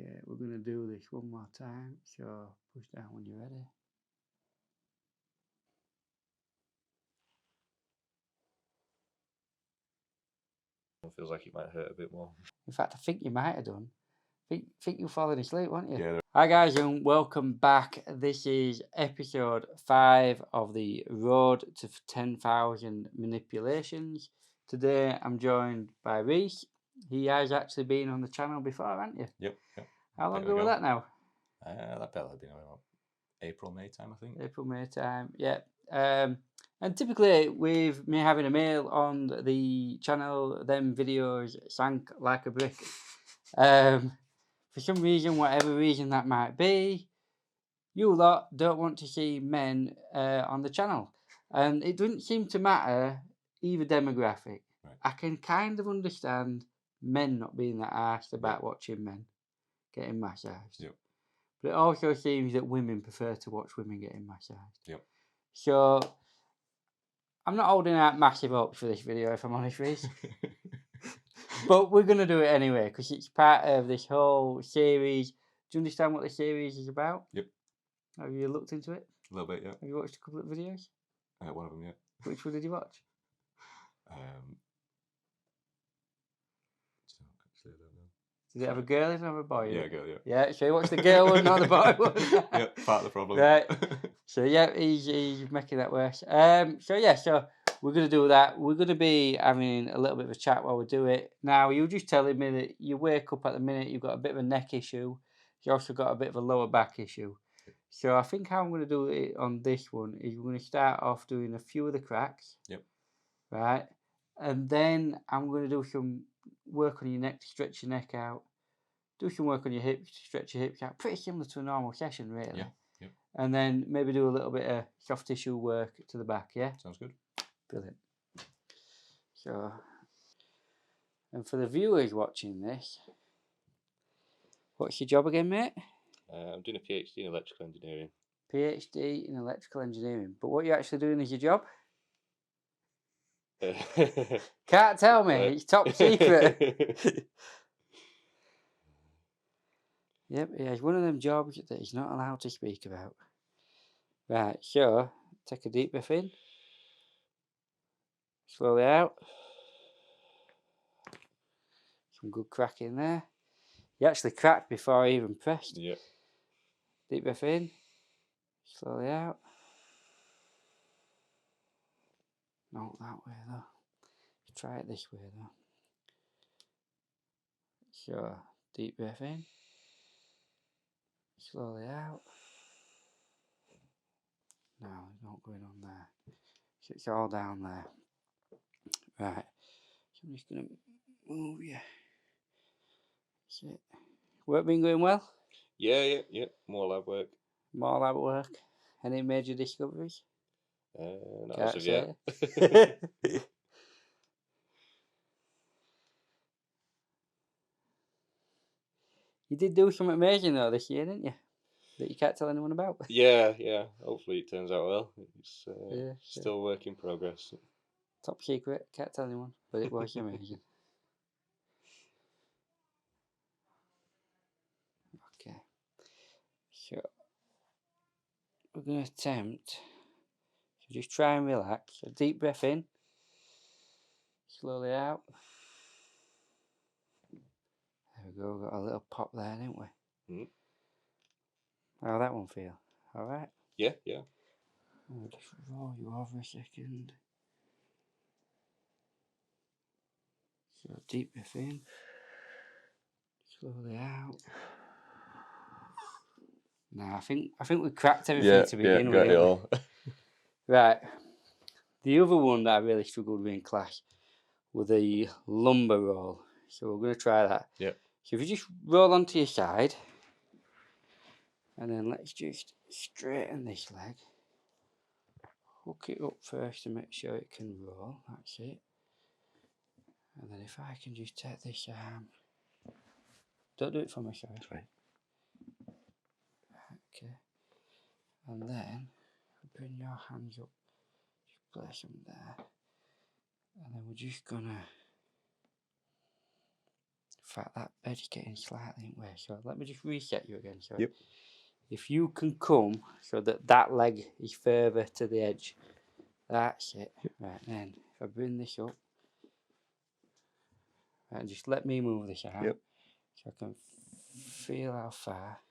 Okay, we're going to do this one more time. So push down when you're ready. It feels like it might hurt a bit more. In fact, I think you might have done. Think you're falling asleep, weren't you? Yeah. Hi guys, and welcome back. This is episode 5 of the Road to 10,000 Manipulations. Today I'm joined by Reese. He has actually been on the channel before, hasn't you? Yep. How long ago was that now? That better have been about April, May time, I think. April, May time, yeah. And typically with me having a male on the channel, them videos sank like a brick. For some reason, whatever reason that might be, you lot don't want to see men on the channel. And it doesn't seem to matter either demographic. Right. I can kind of understand men not being that arsed about watching men getting massaged. Yep. But it also seems that women prefer to watch women getting massaged. Yep. So I'm not holding out massive hopes for this video, if I'm honest with you. But we're going to do it anyway, because it's part of this whole series. Do you understand what the series is about? Yep. Have you looked into it? A little bit, yeah. Have you watched a couple of videos? One of them, yeah. Which one did you watch? Actually, I don't know. Did it have a girl in or a boy? Yeah, a girl, yeah. Yeah, so you watched the girl one, not the boy one. Yeah, part of the problem. Right. So yeah, he's making that worse. So we're going to do that. We're going to be having a little bit of a chat while we do it. Now, you were just telling me that you wake up at the minute, you've got a bit of a neck issue. You also got a bit of a lower back issue. So I think how I'm going to do it on this one is we're going to start off doing a few of the cracks. Yep. Right. And then I'm going to do some work on your neck to stretch your neck out. Do some work on your hips to stretch your hips out. Pretty similar to a normal session, really. Yeah. Yep. And then maybe do a little bit of soft tissue work to the back, yeah? Sounds good. Brilliant. So, and for the viewers watching this, what's your job again, mate? I'm doing a PhD in electrical engineering. PhD in electrical engineering. But what you're actually doing as your job? Can't tell me. It's top secret. Yep, he has one of them jobs that he's not allowed to speak about. Right, so take a deep breath in. Slowly out. Some good cracking there. You actually cracked before I even pressed. Yeah. Deep breath in. Slowly out. Not that way though. Try it this way though. So, deep breath in. Slowly out. No, it's not going on there. So it's all down there. Right. So I'm just going to move you. That's it. Work been going well? Yeah. More lab work. More lab work. Any major discoveries? Not as of yet. You did do something amazing though this year, didn't you? That you can't tell anyone about. Yeah. Hopefully it turns out well. It's still work in progress. Top secret, can't tell anyone, but it was amazing. Okay. So we're going to attempt. So just try and relax. So deep breath in. Slowly out. There we go. Got a little pop there, didn't we? Mm. How'd that one feel? All right. Yeah. I'll just roll you over a second. So deep breath in. Slowly out. Nah, I think we cracked everything to begin with. Got it all. Right. The other one that I really struggled with in class was the lumbar roll. So we're going to try that. Yep. So if you just roll onto your side, and then let's just straighten this leg. Hook it up first to make sure it can roll. That's it. And then if I can just take this arm. Don't do it for me, sorry. That's right. Okay. And then bring your hands up. Just place them there. And then we're just gonna fact, that bed's getting slightly in way. So let me just reset you again. So Yep. if you can come so that leg is further to the edge, that's it. Yep. Right, then if I bring this up, right, just let me move this out. Yep. So I can feel how far.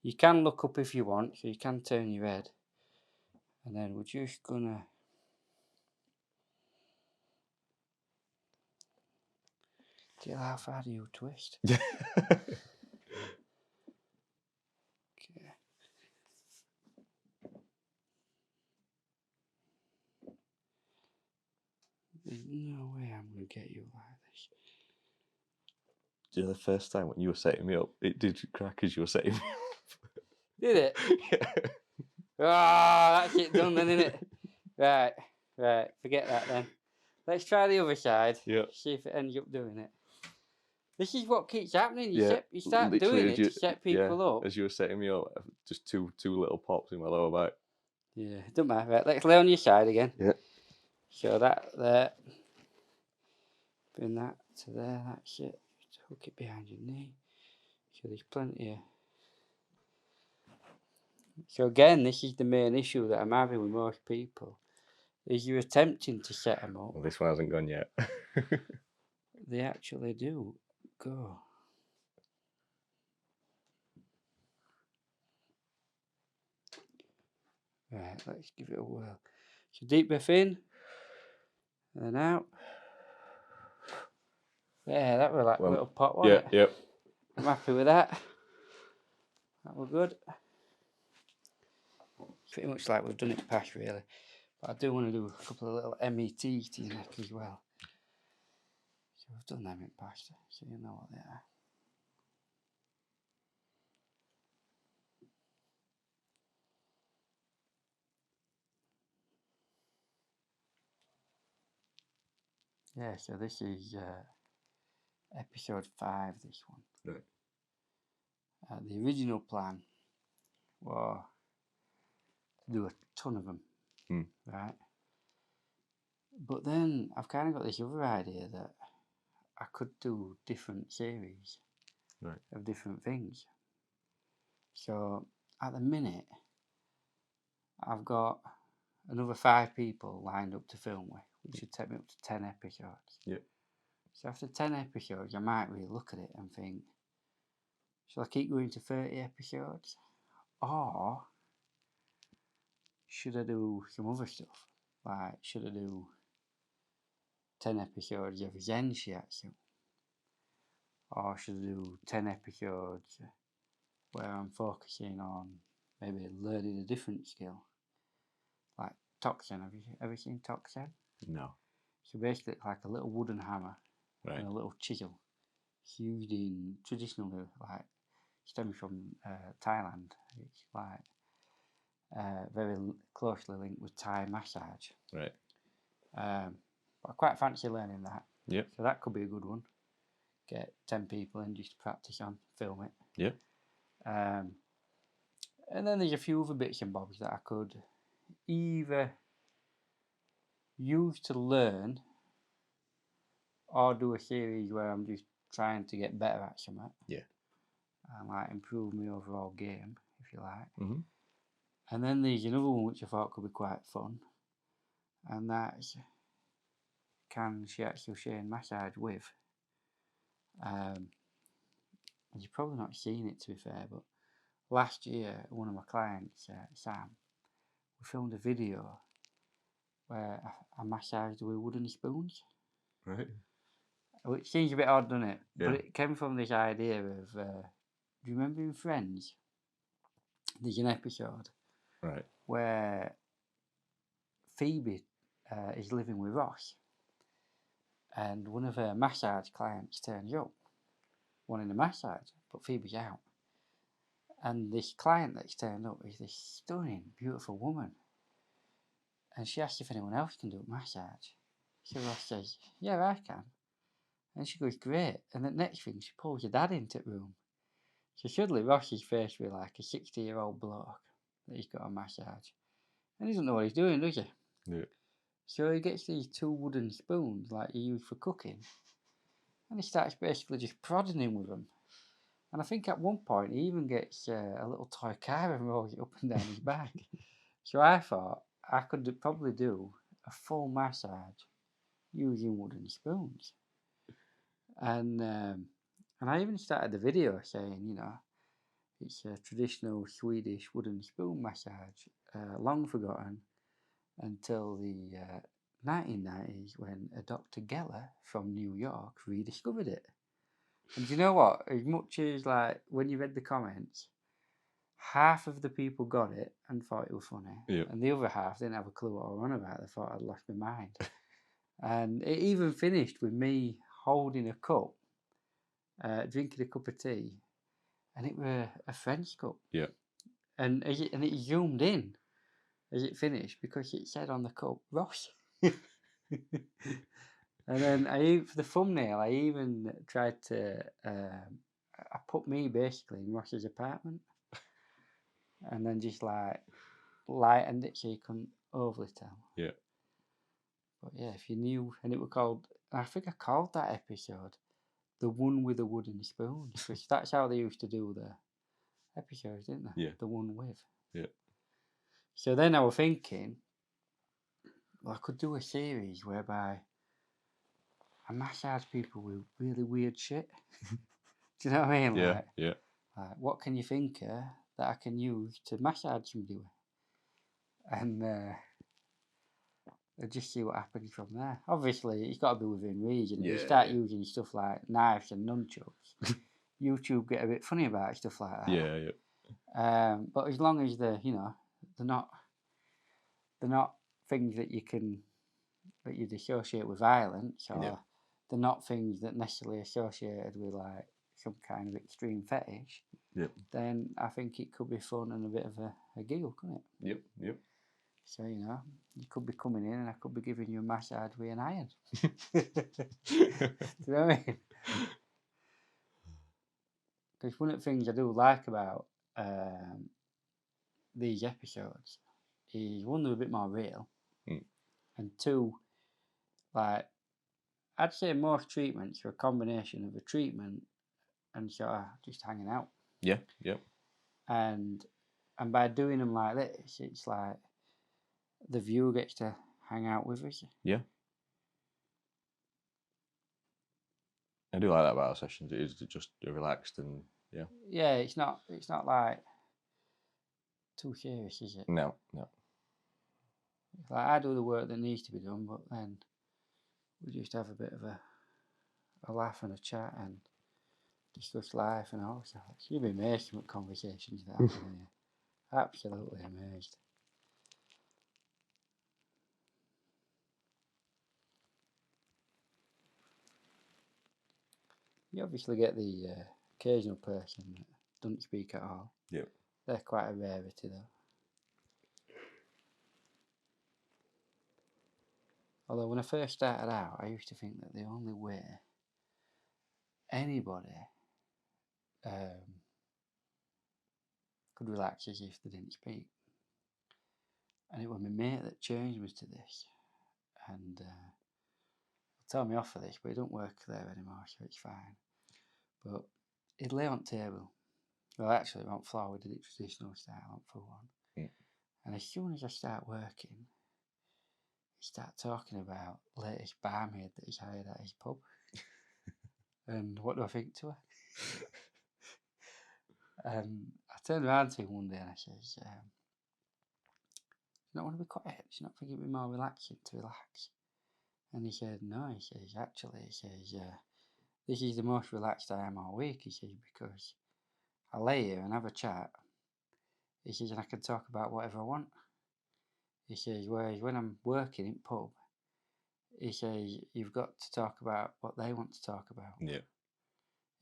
You can look up if you want, so you can turn your head. And then we're just gonna feel how far do you twist. Okay. There's no way I'm gonna get you like this. Yeah, the first time when you were setting me up, it did crack as you were setting me up. Did it? Yeah. Ah, that's it done then, isn't it? Right. Forget that then. Let's try the other side. Yeah. See if it ends up doing it. This is what keeps happening. You start literally doing as it to set people up. As you were setting me up, just two little pops in my lower back. Yeah, don't matter. Right, let's lay on your side again. Yeah. So that there. Bring that to there. That's it. Just hook it behind your knee. So there's plenty of. So again, this is the main issue that I'm having with most people. Is you're attempting to set them up. Well, this one hasn't gone yet. They actually do go. Right, let's give it a whirl. So deep breath in, and then out. Yeah, that was like a little pot, wasn't it? Yep. I'm happy with that. That was good. Pretty much like we've done it past, really. But I do want to do a couple of little METs to your neck as well. So we've done them in past, so you know what they are. Yeah, so this is episode 5, this one. Right. The original plan was to do a ton of them, right? But then I've kind of got this other idea that I could do different series of different things. So at the minute, I've got another 5 people lined up to film with, which should take me up to 10 episodes. Yeah. So after 10 episodes, I might really look at it and think, shall I keep going to 30 episodes? Or should I do some other stuff? Like, should I do 10 episodes of Zen Shiatsu? Or should I do 10 episodes where I'm focusing on maybe learning a different skill? Like Toxin. Have you ever seen Toxin? No. So basically it's like a little wooden hammer and a little chisel. It's used in traditionally, like, stems from Thailand. It's like very closely linked with Thai massage. Right. But I quite fancy learning that. Yep. So that could be a good one. Get 10 people in just to practice on, film it. Yeah. And then there's a few other bits and bobs that I could either use to learn or do a series where I'm just trying to get better at something. Yeah. And like improve my overall game, if you like. Mm-hmm. And then there's another one which I thought could be quite fun. And that's can Shiatsu Shane massage with. You've probably not seen it, to be fair, but last year one of my clients, Sam, we filmed a video where I massaged with wooden spoons. Right. Which seems a bit odd, doesn't it? Yeah. But it came from this idea of, do you remember in Friends? There's an episode where Phoebe is living with Ross, and one of her massage clients turns up, wanting a massage, but Phoebe's out. And this client that's turned up is this stunning, beautiful woman. And she asks if anyone else can do a massage. So Ross says, yeah, I can. And she goes, great. And the next thing, she pulls her dad into the room. So suddenly Ross is faced with like a 60-year-old bloke that he's got a massage. And he doesn't know what he's doing, does he? Yeah. So he gets these 2 wooden spoons like you use for cooking. And he starts basically just prodding him with them. And I think at one point he even gets a little toy car and rolls it up and down his back. So I thought I could probably do a full massage using wooden spoons. And I even started the video saying, you know, it's a traditional Swedish wooden spoon massage, long forgotten until the 1990s when a Dr. Geller from New York rediscovered it. And do you know what? As much as like when you read the comments, half of the people got it and thought it was funny, and the other half didn't have a clue what I was on about. They thought I'd lost my mind. And it even finished with me holding a cup, drinking a cup of tea, and it was a French cup. Yeah. And it zoomed in as it finished because it said on the cup Ross. And then for the thumbnail, I even tried to I put me basically in Ross's apartment, and then just like lightened it so you couldn't overly tell. Yeah. But yeah, if you knew, and it was called, I think I called that episode "The One with a Wooden Spoon," because that's how they used to do the episodes, didn't they? Yeah. The one with. Yeah. So then I was thinking, well, I could do a series whereby I massage people with really weird shit. Do you know what I mean? Yeah. Yeah. Like, what can you think of that I can use to massage somebody with? And just see what happens from there. Obviously, it's got to be within reason. If you start using stuff like knives and nunchucks, YouTube get a bit funny about stuff like that. Yeah. Yeah. But as long as they're not things that you'd associate with violence, or they're not things that necessarily associated with like some kind of extreme fetish. Then I think it could be fun and a bit of a giggle, couldn't it? Yep. So, you know, you could be coming in and I could be giving you a massage with an iron. Do you know what I mean? Because one of the things I do like about these episodes is, one, they're a bit more real. And two, like, I'd say most treatments are a combination of a treatment and sort of just hanging out. Yeah. And by doing them like this, it's like the viewer gets to hang out with us. Yeah. I do like that about our sessions. It is just relaxed and yeah. Yeah, it's not like too serious, is it? No. Like, I do the work that needs to be done, but then we just have a bit of a laugh and a chat and discuss life and all sorts. You'd be amazed at conversations that happen here. Absolutely amazed. You obviously get the occasional person that doesn't speak at all. Yep. They're quite a rarity though. Although when I first started out, I used to think that the only way anybody could relax is if they didn't speak. And it was my mate that changed me to this. And he'll tell me off for this, but he don't work there anymore, so it's fine. But he'd lay on table. Well, actually, on floor, we did it traditional style, on full one. And as soon as I start working, he start talking about latest barmaid that he's hired at his pub. And what do I think to her? I turned around to him one day and I says, "You don't want to be quiet? Do you not think it'd be more relaxing to relax?" And he said, "No," he says, "actually," he says, "this is the most relaxed I am all week," he says, "because I lay here and have a chat," he says, "and I can talk about whatever I want." He says, "whereas when I'm working in pub," he says, "you've got to talk about what they want to talk about." Yeah.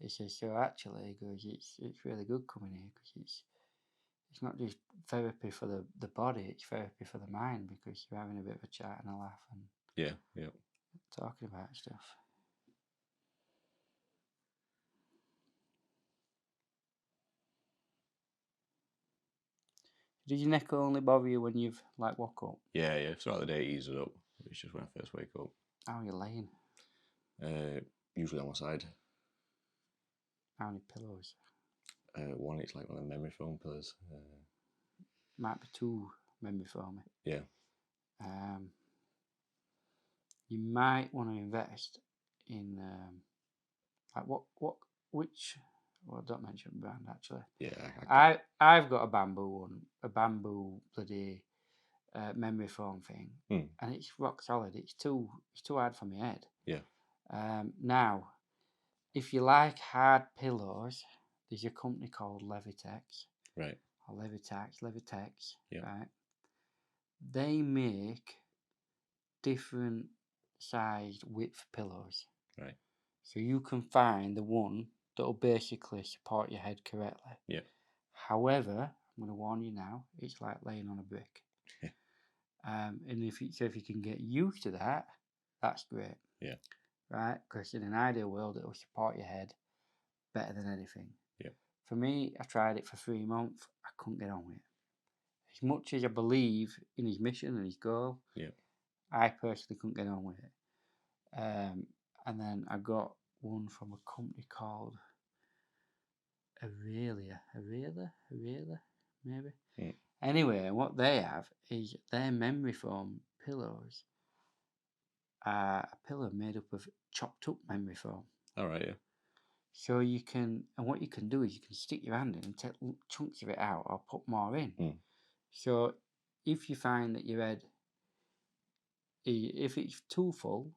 He says, "so actually," he goes, it's really good coming here because it's not just therapy for the body, it's therapy for the mind, because you're having a bit of a chat and a laugh and talking about stuff." Does your neck only bother you when you've like woke up? Yeah. Throughout the day it eases up. It's just when I first wake up. How are you laying? Usually on my side. How many pillows? One, it's like one of the memory foam pillows. Might be 2 memory foam. Yeah. You might want to invest in like which. Well, don't mention brand actually. Yeah. I've got a bamboo one, a bamboo bloody memory foam thing, and it's rock solid. It's too hard for my head. Yeah. Now, if you like hard pillows, there's a company called Levitex. Right. Or Levitex. Yeah. Right. They make different sized width pillows. Right. So you can find the one that'll basically support your head correctly. Yeah. However, I'm going to warn you now, it's like laying on a brick. And if you can get used to that, that's great. Yeah. Right? Because in an ideal world, it'll support your head better than anything. Yeah. For me, I tried it for 3 months. I couldn't get on with it. As much as I believe in his mission and his goal, yeah, I personally couldn't get on with it. And then I got one from a company called Aurelia, maybe. Anyway, what they have is their memory foam pillows are a pillow made up of chopped up memory foam. All right, yeah. So what you can do is you can stick your hand in and take chunks of it out or put more in. So if you find that your head, if it's too full,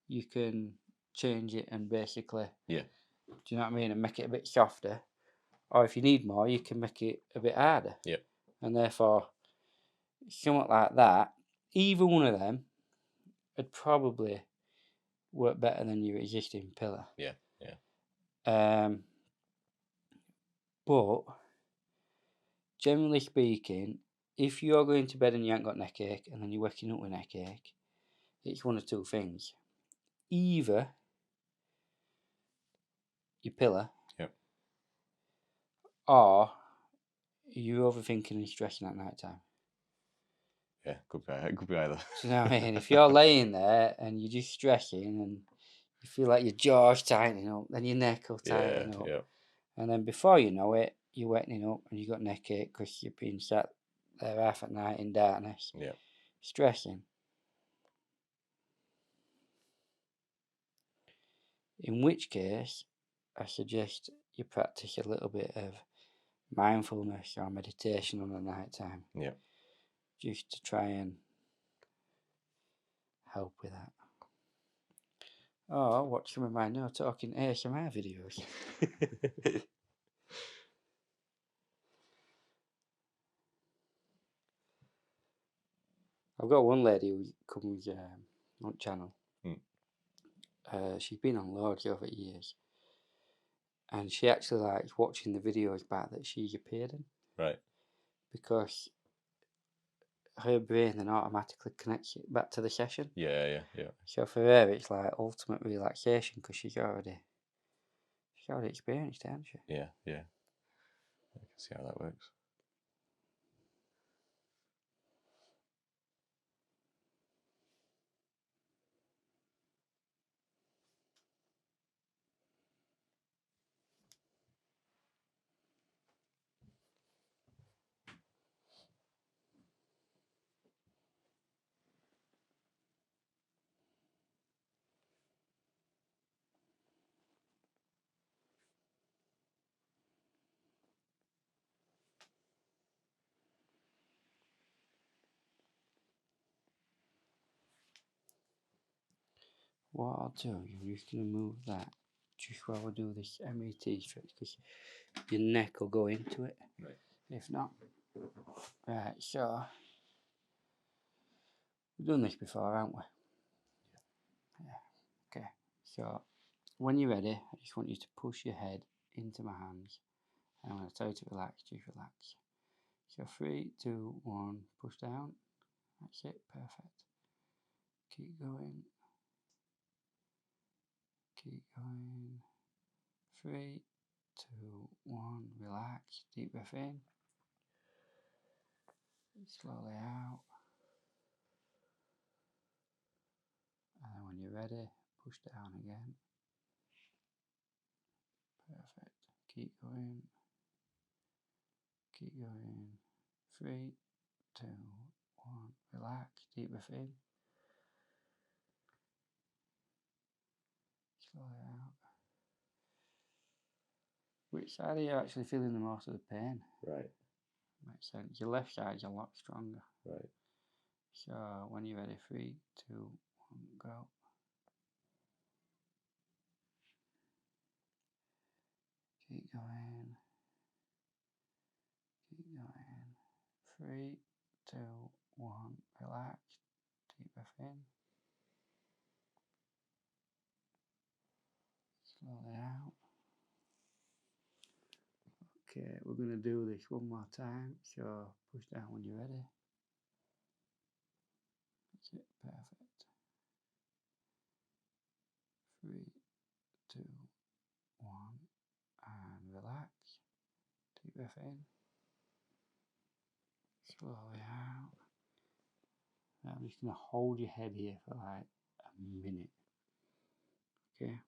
you can change it and basically, yeah, do you know what I mean, and make it a bit softer. Or if you need more, you can make it a bit harder. Yeah. And therefore, something like that, either one of them would probably work better than your existing pillow. Yeah, yeah. But generally speaking, if you're going to bed and you ain't got neck ache and then you're waking up with neck ache, it's one of two things. Either your pillow, yep, or you're overthinking and stressing at night time. Yeah, could be either. Do you know what I mean? If you're laying there and you're just stressing and you feel like your jaw's tightening up, then your neck will tighten up. Yeah. And then before you know it, you're wetting up and you've got neck ache because you've been sat there half at night in darkness, stressing. In which case, I suggest you practice a little bit of mindfulness or meditation on the night time. Yeah. Just to try and help with that. Or watch some of my no talking ASMR videos. I've got one lady who comes on channel. She's been on loads over years. And she actually likes watching the videos back that she's appeared in. Right. Because her brain then automatically connects it back to the session. Yeah. So for her, it's like ultimate relaxation because she's already experienced it, hasn't she? Yeah. I can see how that works. What I'll do, I'm just going to move that just while we do this MET stretch because your neck will go into it. Right. If not. Right, so we've done this before, haven't we? Yeah. Okay, so when you're ready, I just want you to push your head into my hands. And I'm going to tell you to relax, just relax. So 3, 2, 1, push down. That's it, perfect. Keep going. Keep going. 3, 2, 1, relax. Deep breath in. Slowly out. And then when you're ready, push down again. Perfect. Keep going. Keep going. 3, 2, 1. Relax. Deep breath in. Slow it out. Which side are you actually feeling the most of the pain? Right. Makes sense. Your left side's a lot stronger. Right. So when you're ready, 3, 2, 1, go. Keep going. Keep going. 3, 2, 1. Relax. Deep breath in. Slowly out. Okay, we're going to do this one more time. So push down when you're ready. That's it. Perfect. 3, 2, 1. And relax. Deep breath in. Slowly out. Now I'm just going to hold your head here for like a minute. Okay?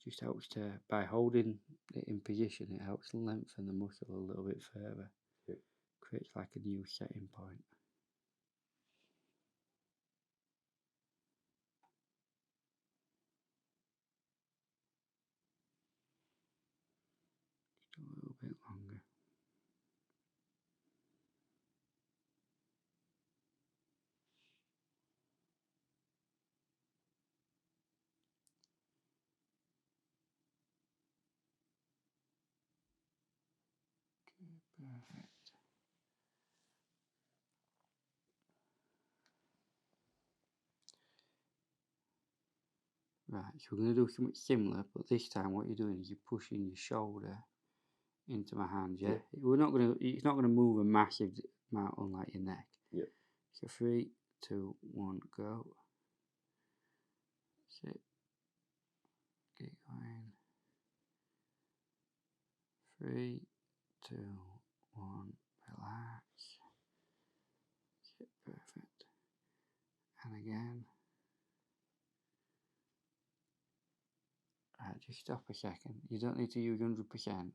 Just helps to, by holding it in position, it helps lengthen the muscle a little bit further. Yep. Creates like a new setting point. Just a little bit longer. Perfect. Right, so we're going to do something similar, but this time what you're doing is you're pushing your shoulder into my hand, yeah? We're not going to, it's not going to move a massive amount unlike your neck. Yep. So 3, 2, 1, go. That's it. Keep going. 3, 2, 1, relax. That's it, perfect. And again. Right, just stop a second. You don't need to use 100%.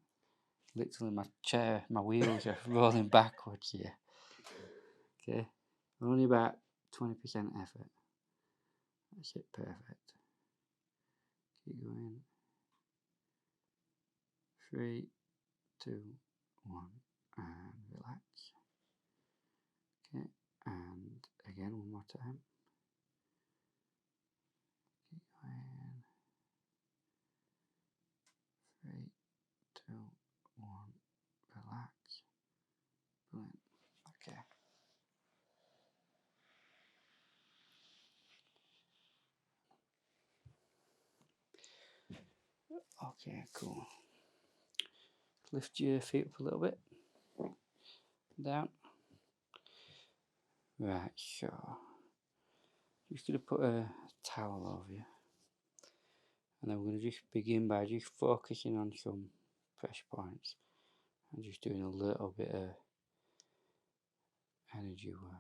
Literally my chair, my wheels are rolling backwards here. Okay, only about 20% effort. That's it, perfect. Keep going. 3, 2, 1, and relax. Okay, and again one more time. Keep going. 3, 2, 1, relax. Brilliant. Okay. Okay, cool. Lift your feet up a little bit. Down. Right, so just going to put a towel over you. And then we're going to just begin by just focusing on some pressure points and just doing a little bit of energy work.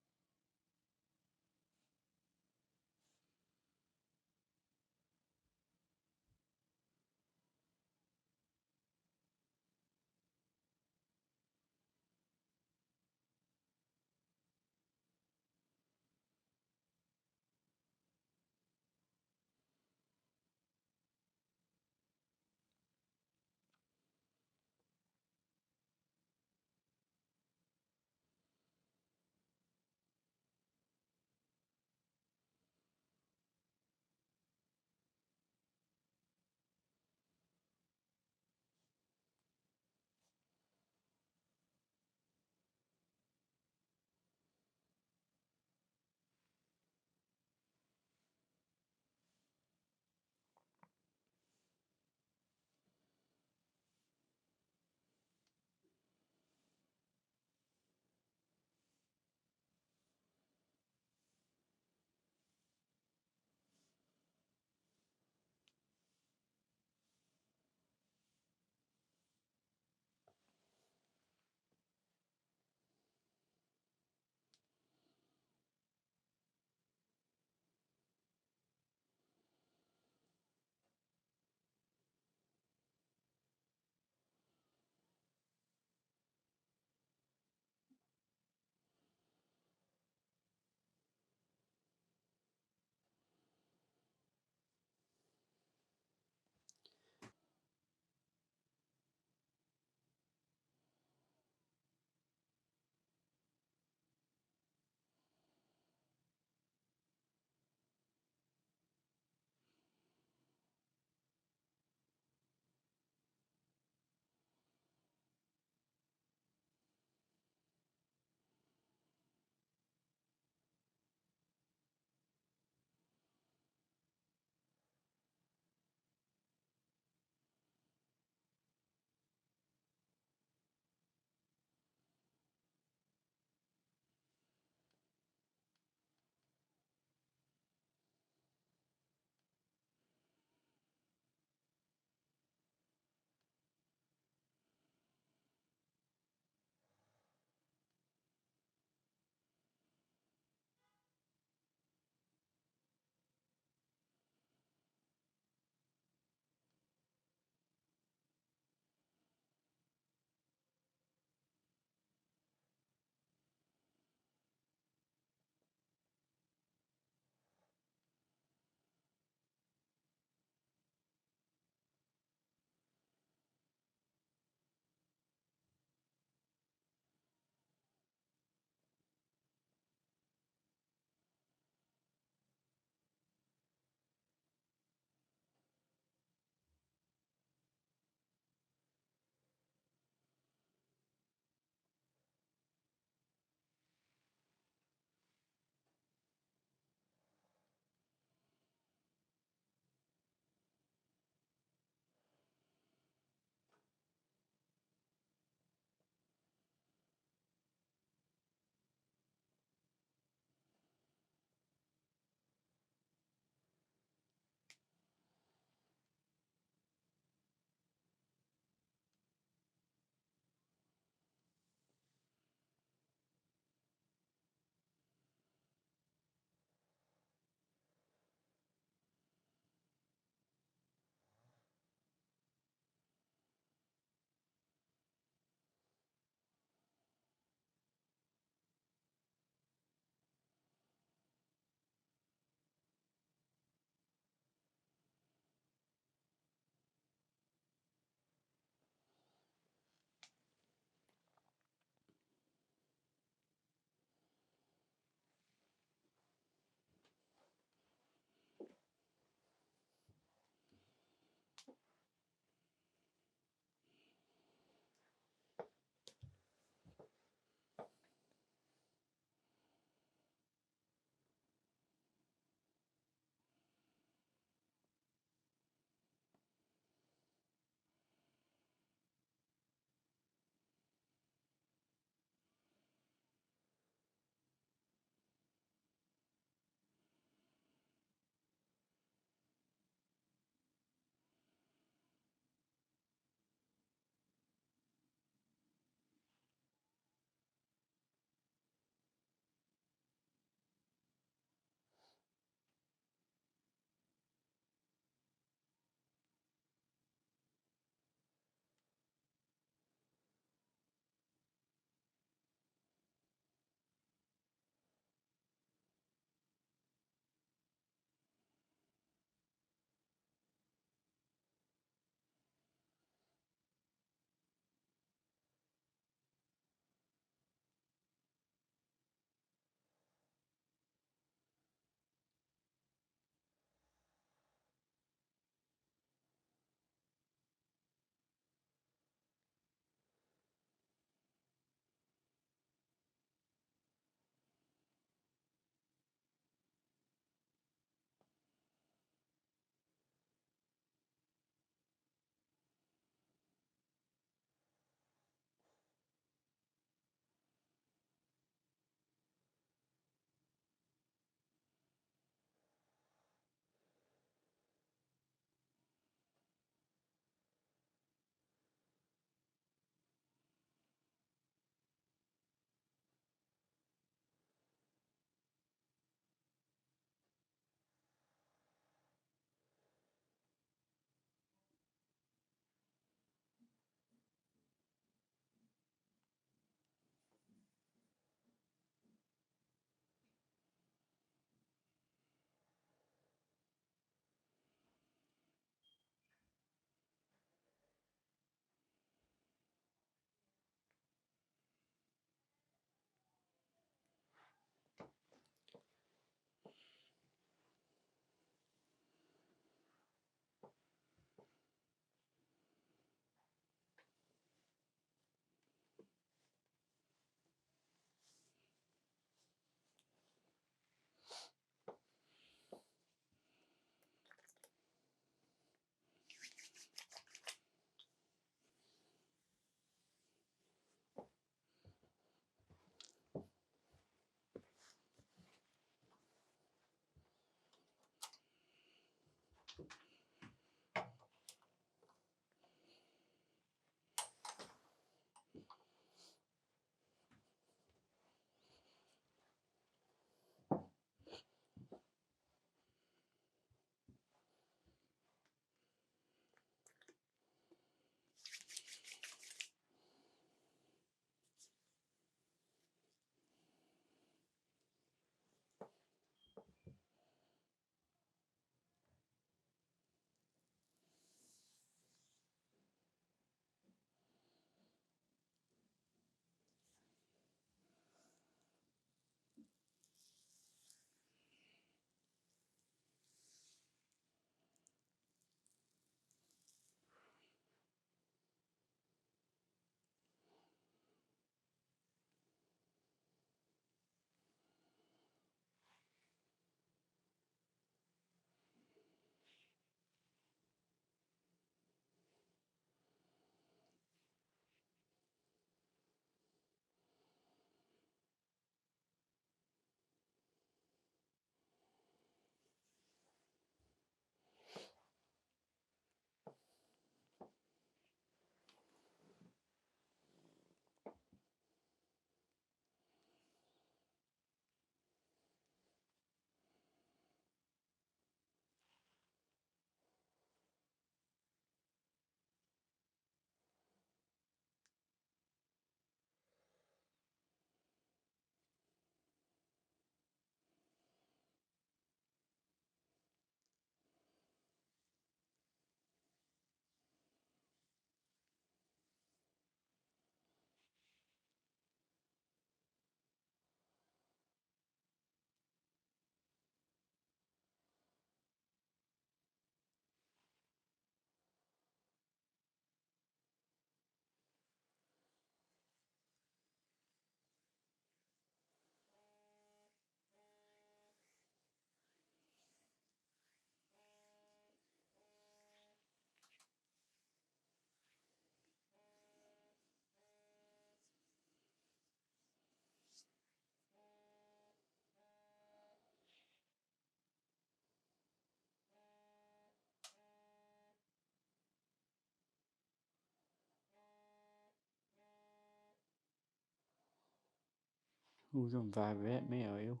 Who's on vibrate, me or you?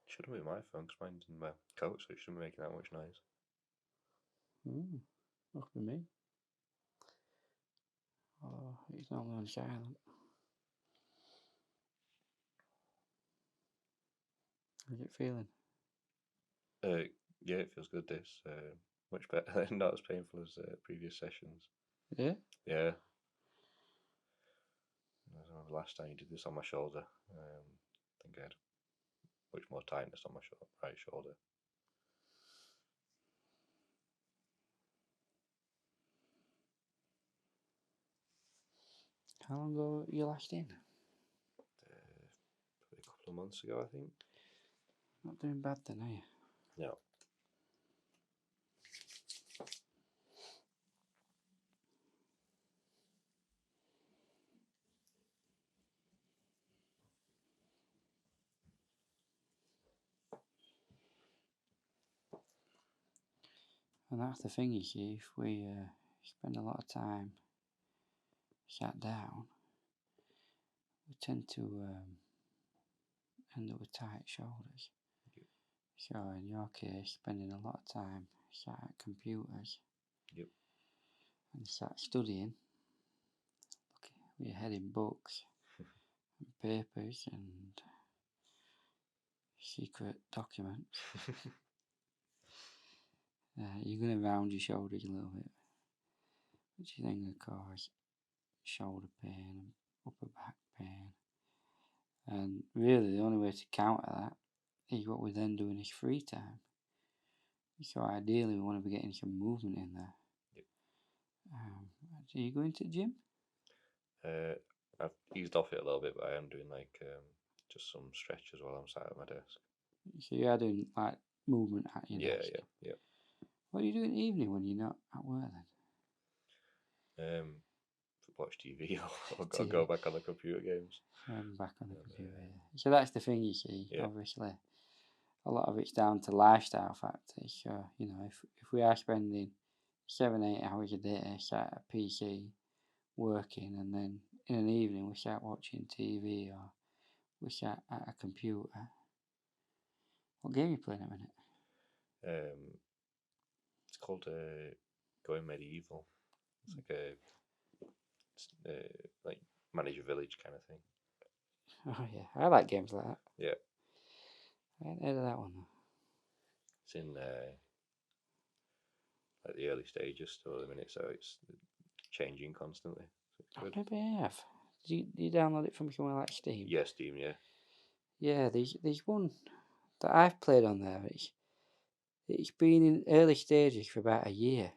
Shouldn't be my phone because mine's in my coat, so it shouldn't be making that much noise. Must be me. Oh, it's normally on silent. How's it feeling? Yeah, it feels good. This much better, not as painful as previous sessions. Yeah? Yeah. I don't know, the last time you did this on my shoulder, I think I had much more tightness on my right shoulder. How long ago you last in? Probably a couple of months ago, I think. Not doing bad then, are you? No. And that's the thing, you see, if we spend a lot of time sat down, we tend to end up with tight shoulders. Yep. So in your case, spending a lot of time sat at computers. Yep. And sat studying, with your head in books and papers and secret documents. You're going to round your shoulders a little bit, which is then going to cause shoulder pain and upper back pain. And really, the only way to counter that is what we then do in his free time. So ideally, we want to be getting some movement in there. Yep. Are you going to the gym? I've eased off it a little bit, but I am doing just some stretches while I'm sat at my desk. So you are doing like movement at your desk? Yeah. What do you do in the evening when you're not at work then? Watch TV or go back on the computer games. Back on the computer. So that's the thing, you see. Yeah. Obviously, a lot of it's down to lifestyle factors. So if we are spending 7-8 hours a day sat at a PC working, and then in an evening we sat watching TV or we sat at a computer. What game are you playing at the minute? It's called Going Medieval. It's like manage a village kind of thing. Oh yeah, I like games like that. Yeah. I hadn't heard of that one though. It's in like the early stages still at the minute, so it's changing constantly. So it's good. Maybe I have. Did you download it from somewhere like Steam? Yeah, Steam, yeah. Yeah, there's one that I've played on there. It's been in early stages for about a year.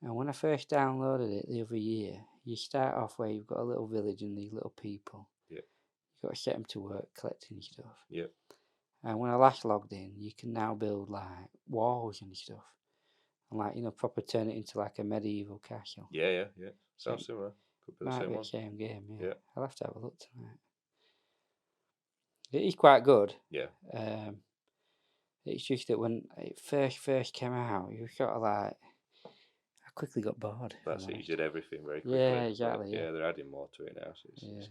And when I first downloaded it the other year, you start off where you've got a little village and these little people. Yeah. You've got to set them to work collecting stuff. Yeah. And when I last logged in, you can now build like walls and stuff. And proper turn it into like a medieval castle. Yeah. Sounds similar. Could be the same one. Same game, Yeah. I'll have to have a look tonight. It is quite good. Yeah. It's just that when it first came out, you sort of like, I quickly got bored. That's it. You did everything very quickly. Yeah, exactly. Yeah, they're adding more to it now, so it's Yeah.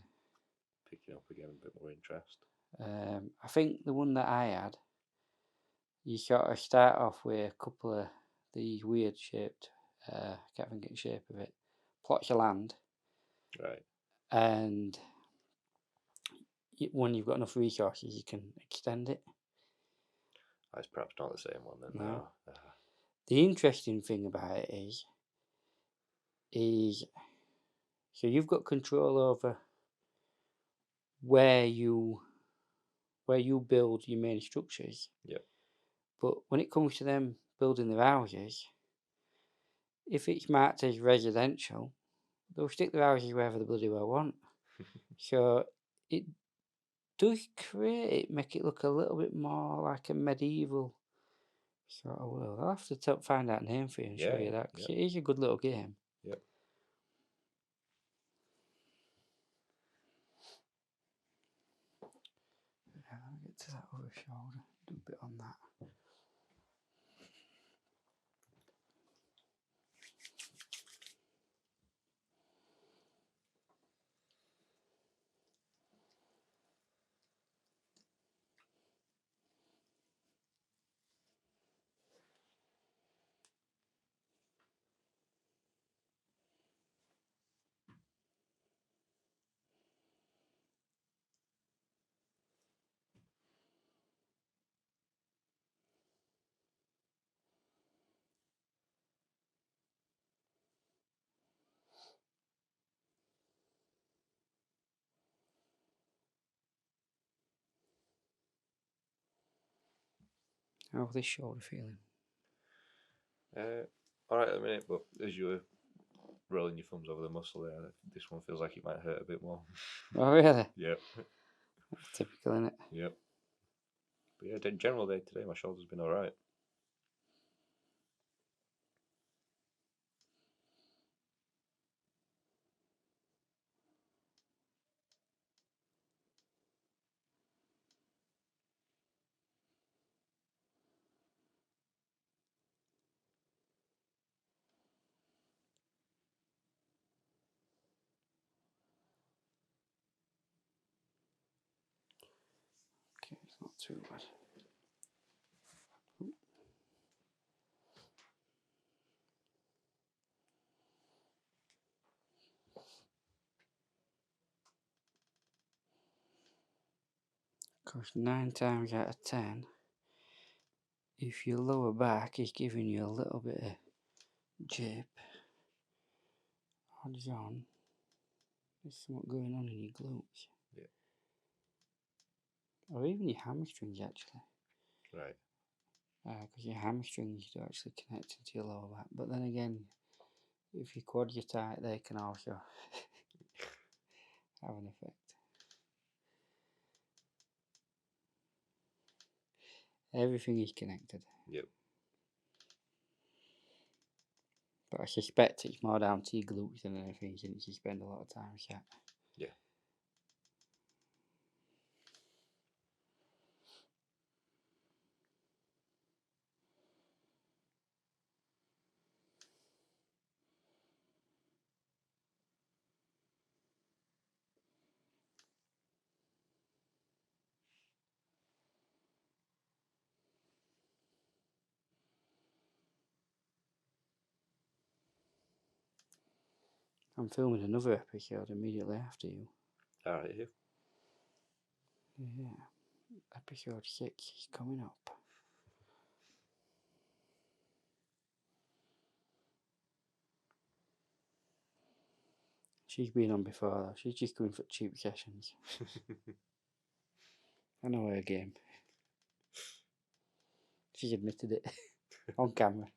picking up again, a bit more interest. I think the one that I had, you sort of start off with a couple of these weird shaped, I can't think of the shape of it, plots of land. Right. And when you've got enough resources, you can extend it. That's perhaps not the same one then. No. The interesting thing about it is so you've got control over where you build your main structures. Yep. But when it comes to them building their houses, if it's marked as residential, they'll stick their houses wherever they bloody well want. So it does make it look a little bit more like a medieval sort of world. I'll have to find out a name for you and show you that, because it is a good little game. Yep. Yeah, let me get to that other shoulder. Do a bit on that. How's this shoulder feeling? All right at the minute, but as you were rolling your thumbs over the muscle there, this one feels like it might hurt a bit more. Oh, really? Yep. That's typical, isn't it? Yep. But yeah, general day today, my shoulder's been all right. Okay, it's not too bad. Because 9 times out of 10, if your lower back is giving you a little bit of jip, odds on, there's something going on in your glutes. Yeah. Or even your hamstrings, actually. Right. Because your hamstrings do actually connect into your lower back. But then again, if your quads are tight, they can also have an effect. Everything is connected. Yep. But I suspect it's more down to your glutes than anything, since you spend a lot of time sat. Yeah. I'm filming another episode immediately after you. All right. Yeah. Yeah. Episode 6 is coming up. She's been on before though. She's just going for cheap sessions. I know her game. She's admitted it on camera.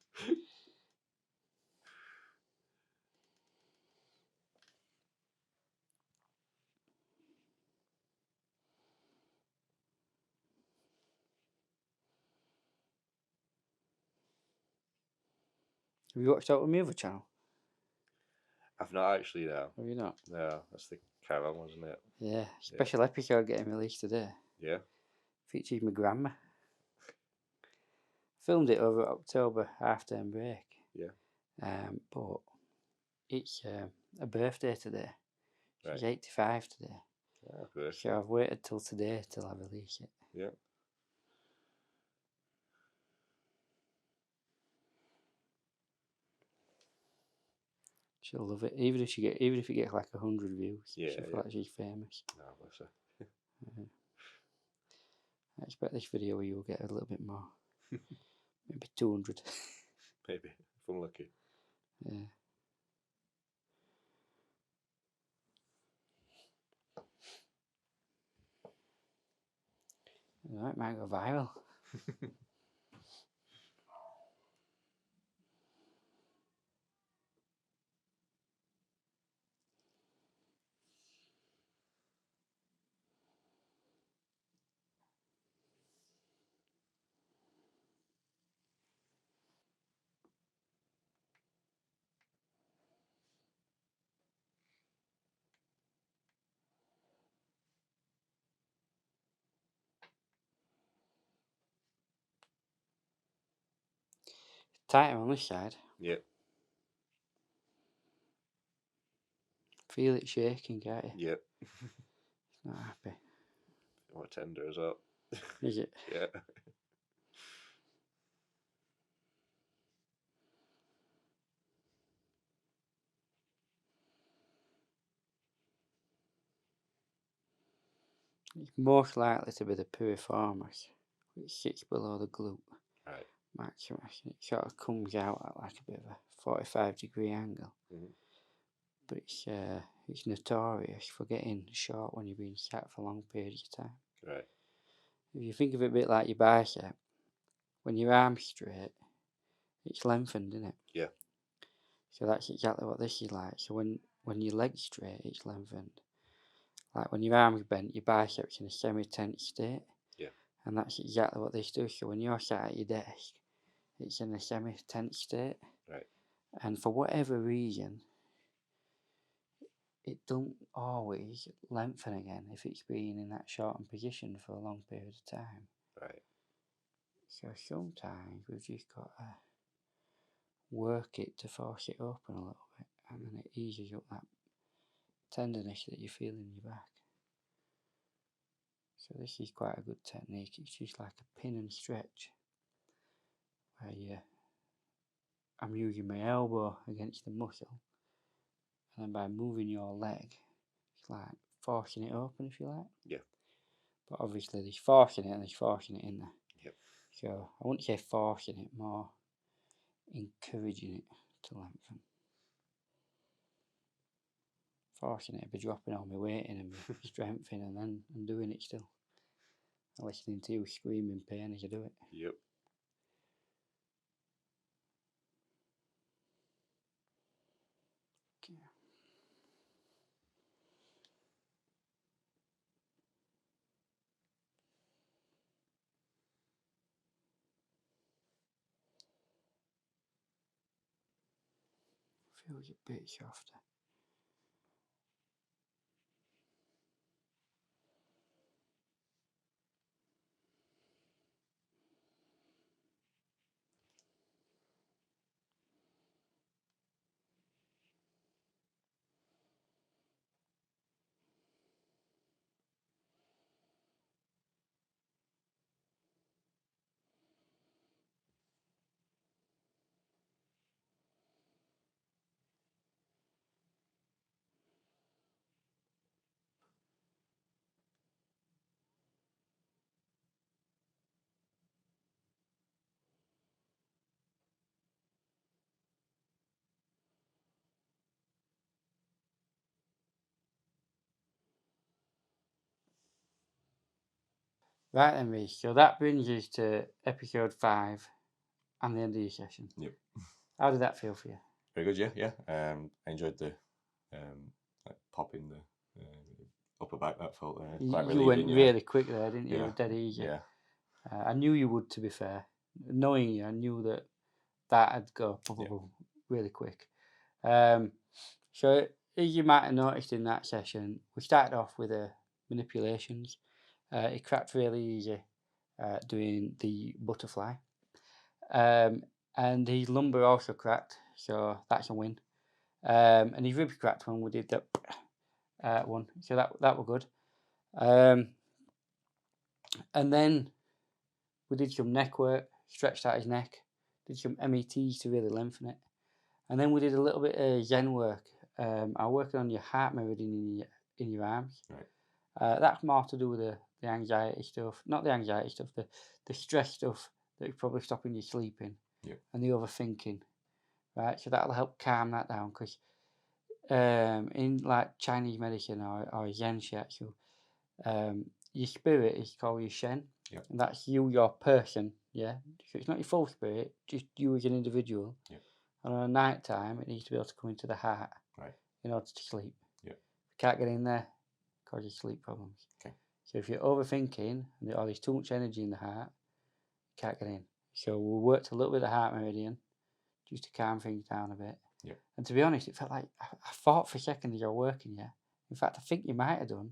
Have you watched out on my other channel? I've not actually now. Have you not? No, that's the caravan, wasn't it? Yeah. Special episode getting released today. Yeah. Features my grandma. Filmed it over October half-term break. Yeah. But it's a birthday today. She's Right. 85 today. Oh, good. So I've waited till today till I release it. Yeah. She'll love it. Even if it gets like 100 views, Yeah, she'll feel yeah. like she's famous. Oh, bless her. I expect this video you will get a little bit more. Maybe 200. Maybe. If I'm lucky. Yeah. Right, might go viral. Tighter on this side. Yep. Feel it shaking, can't you? Yep. Not happy. More tender as well. Is it? Yeah. It's most likely to be the piriformis, which sits below the glute Right. maximus. It sort of comes out at like a bit of a 45-degree angle. Mm-hmm. But it's notorious for getting short when you've been sat for long periods of time. Right. If you think of it a bit like your bicep, when your arm's straight, it's lengthened, isn't it? Yeah. So that's exactly what this is like. So when your leg's straight, it's lengthened. Like when your arm's bent, your biceps in a semi-tense state. Yeah. And that's exactly what this does. So when you're sat at your desk, it's in a semi-tense state. Right. And for whatever reason, it don't always lengthen again if it's been in that shortened position for a long period of time. Right. So sometimes we've just got to work it to force it open a little bit, and then it eases up that tenderness that you feel in your back. So this is quite a good technique. It's just like a pin and stretch, where I'm using my elbow against the muscle, and then by moving your leg, it's like forcing it open, if you like. Yeah. But obviously there's forcing it and there's forcing it in there. Yep. So I wouldn't say forcing it, more encouraging it to lengthen. Forcing it would be dropping all my weight in and my strength in, and then I'm doing it still. I'm listening to you scream in pain as you do it. Yep. Okay. Feels a bit softer. Right then, Reece. So that brings us to episode 5 and the end of your session. Yep. How did that feel for you? Very good. Yeah. I enjoyed the like popping the upper back. That felt quite You relieving. went really quick there, didn't you? Yeah. Dead easy. Yeah. I knew you would, to be fair. Knowing you, I knew that'd go really quick. So as you might have noticed in that session, we started off with the manipulations. It cracked really easy doing the butterfly. And his lumbar also cracked, so that's a win. And his ribs cracked when we did that one, so that was good. And then we did some neck work, stretched out his neck, did some METs to really lengthen it. And then we did a little bit of Zen work. I'm working on your heart meridian in your arms. Right. That's more to do with the anxiety stuff, not the anxiety stuff, the stress stuff that's probably stopping you sleeping. Yep. And the overthinking, right? So that'll help calm that down, because in like Chinese medicine or Zen Shiatsu, your spirit is called your Shen. Yep. And that's you, your person, yeah? So it's not your full spirit, just you as an individual. Yep. And on a night time, it needs to be able to come into the heart, right, in order to sleep. Yep. If you can't get in there, it causes sleep problems. Okay. So if you're overthinking or there's too much energy in the heart, you can't get in. So we worked a little bit of the heart meridian just to calm things down a bit. Yep. And to be honest, it felt like I thought for a second as you're working, yeah. In fact, I think you might have done.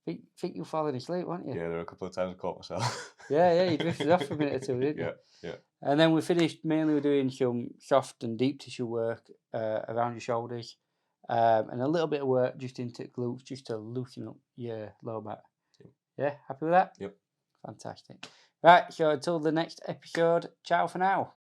Think you were falling asleep, weren't you? Yeah, there were a couple of times I caught myself. Yeah, you drifted off for a minute or two, didn't you? Yeah. And then we finished mainly doing some soft and deep tissue work around your shoulders, and a little bit of work just into glutes, just to loosen up your lower back. Yep. Yeah, happy with that? Yep. Fantastic. Right, so until the next episode, ciao for now.